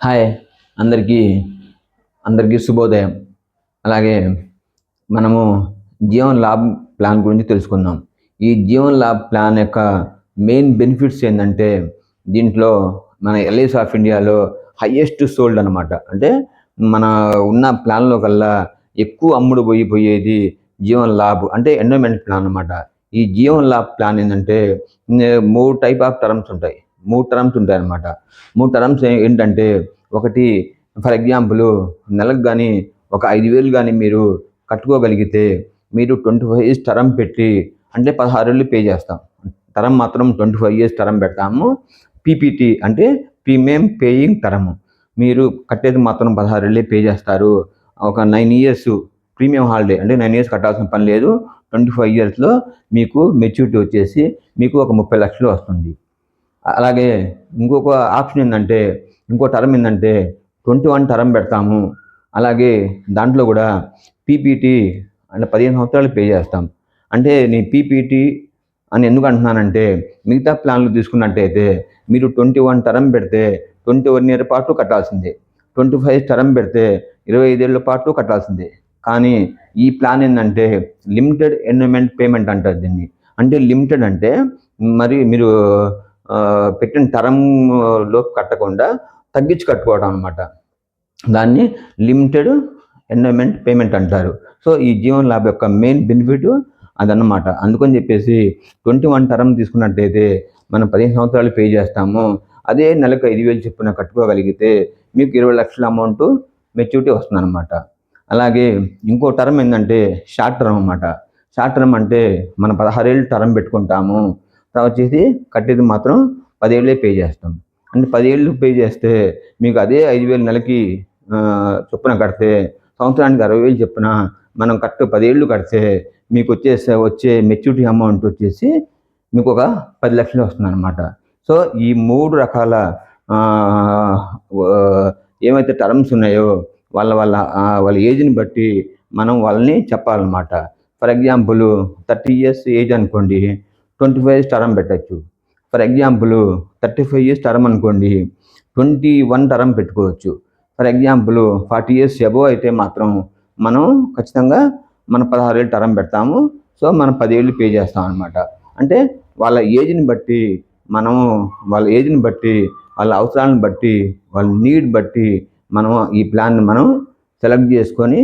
Hi అందరికీ అందరికీ శుభోదయం. అలాగే మనము జీవన్ లాభ్ ప్లాన్ గురించి తెలుసుకుందాం. ఈ జీవన్ లాభ్ ప్లాన్ యొక్క మెయిన్ బెనిఫిట్స్ ఏంటంటే దీంట్లో మన ఎల్ఐసి ఆఫ్ ఇండియాలో హైయెస్ట్ సోల్డ్ అనమాట. అంటే మన ఉన్న ప్లాన్లో కల్లా ఎక్కువ అమ్ముడు పోయేది జీవన్ లాభ్ అంటే ఎండోమెంట్ ప్లాన్ అనమాట. ఈ జీవన్ లాభ్ ప్లాన్ ఏంటంటే 3 టైప్ ఆఫ్ టర్మ్స్ ఉంటాయి. 3 టర్మ్స్ ఉంటాయి అన్నమాట. 3 టర్మ్స్ ఏంటంటే, ఒకటి ఫర్ ఎగ్జాంపుల్ నెలకు కానీ ఒక 5,000 కానీ మీరు కట్టుకోగలిగితే మీరు 25 ఇయర్స్ టర్మ్ పెట్టి అంటే 16 ఏళ్ళు పే చేస్తాం. టర్మ్ మాత్రం 25 ఇయర్స్ టర్మ్ పెడతాము. పీపీటీ అంటే ప్రీమియం పేయింగ్ టర్మ్. మీరు కట్టేది మాత్రం 16 ఏళ్ళే పే చేస్తారు. ఒక 9 ఇయర్స్ ప్రీమియం హాలిడే అంటే 9 ఇయర్స్ కట్టాల్సిన పని లేదు. 25 ఇయర్స్లో మీకు మెచ్యూరిటీ వచ్చేసి మీకు ఒక 30 లక్షలు వస్తుంది. అలాగే ఇంకొక ఆప్షన్ ఏంటంటే, ఇంకో టర్మ్ ఏంటంటే 21 టర్మ్ పెడతాము. అలాగే దాంట్లో కూడా పీపీటీ అంటే 15 సంవత్సరాలు పే చేస్తాం. అంటే నేను పీపీటీ అని ఎందుకు అంటున్నానంటే, మిగతా ప్లాన్లు తీసుకున్నట్టయితే మీరు 21 టర్మ్ పెడితే 21 ఇయర్ పాటు కట్టాల్సిందే. 25 టర్మ్ పెడితే 25 ఏళ్ళ పాటు కట్టాల్సిందే. కానీ ఈ ప్లాన్ ఏంటంటే లిమిటెడ్ ఎండోమెంట్ పేమెంట్ అంటారు దీన్ని. అంటే లిమిటెడ్ అంటే మరి మీరు పెట్టిన టర్మ్లోపు కట్టకుండా తగ్గించి కట్టుకోవడం అనమాట. దాన్ని లిమిటెడ్ ఎండోమెంట్ పేమెంట్ అంటారు. సో ఈ జీవన్ లాభ్ యొక్క మెయిన్ బెనిఫిట్ అదన్నమాట. అందుకని చెప్పేసి 21 టర్మ్ తీసుకున్నట్టయితే మనం 15 సంవత్సరాలు పే చేస్తాము. అదే నెలకు 5,000 చొప్పున కట్టుకోగలిగితే మీకు 20 లక్షల అమౌంట్ మెచ్యూరిటీ వస్తుందన్నమాట. అలాగే ఇంకో టర్మ్ ఏంటంటే షార్ట్ టర్మ్ అన్నమాట. షార్ట్ టర్మ్ అంటే మనం 16 ఏళ్ళు టర్మ్ పెట్టుకుంటాము. తర్వాత వచ్చేసి కట్టేది మాత్రం 10 ఏళ్ళే పే చేస్తాం. అంటే 10 ఏళ్ళు పే చేస్తే మీకు అదే 5,000 నెలకి చొప్పున కడితే సంవత్సరానికి 60,000 చొప్పున మనం 10 ఏళ్ళు కడితే మీకు వచ్చే మెచ్యూరిటీ అమౌంట్ వచ్చేసి మీకు ఒక 10 లక్షలు వస్తుందన్నమాట. సో ఈ 3 రకాల ఏమైతే టర్మ్స్ ఉన్నాయో వాళ్ళ ఏజ్ని బట్టి మనం వాళ్ళని చెప్పాలన్నమాట. ఫర్ ఎగ్జాంపుల్ 30 ఇయర్స్ ఏజ్ అనుకోండి, 25 ఇయర్స్ టర్మ్ పెట్టచ్చు. ఫర్ ఎగ్జాంపుల్ 35 ఇయర్స్ టర్మ్ అనుకోండి, 21 టర్మ్ పెట్టుకోవచ్చు. ఫర్ ఎగ్జాంపుల్ 40 ఇయర్స్ అబోవ్ అయితే మాత్రం మనం ఖచ్చితంగా మనం 16 ఏళ్ళు టర్మ్ పెడతాము. సో మనం 10 ఏళ్ళు పే చేస్తాం అనమాట. అంటే వాళ్ళ ఏజ్ని బట్టి వాళ్ళ అవసరాలను బట్టి వాళ్ళ నీడ్ బట్టి మనం ఈ ప్లాన్ని మనం సెలెక్ట్ చేసుకొని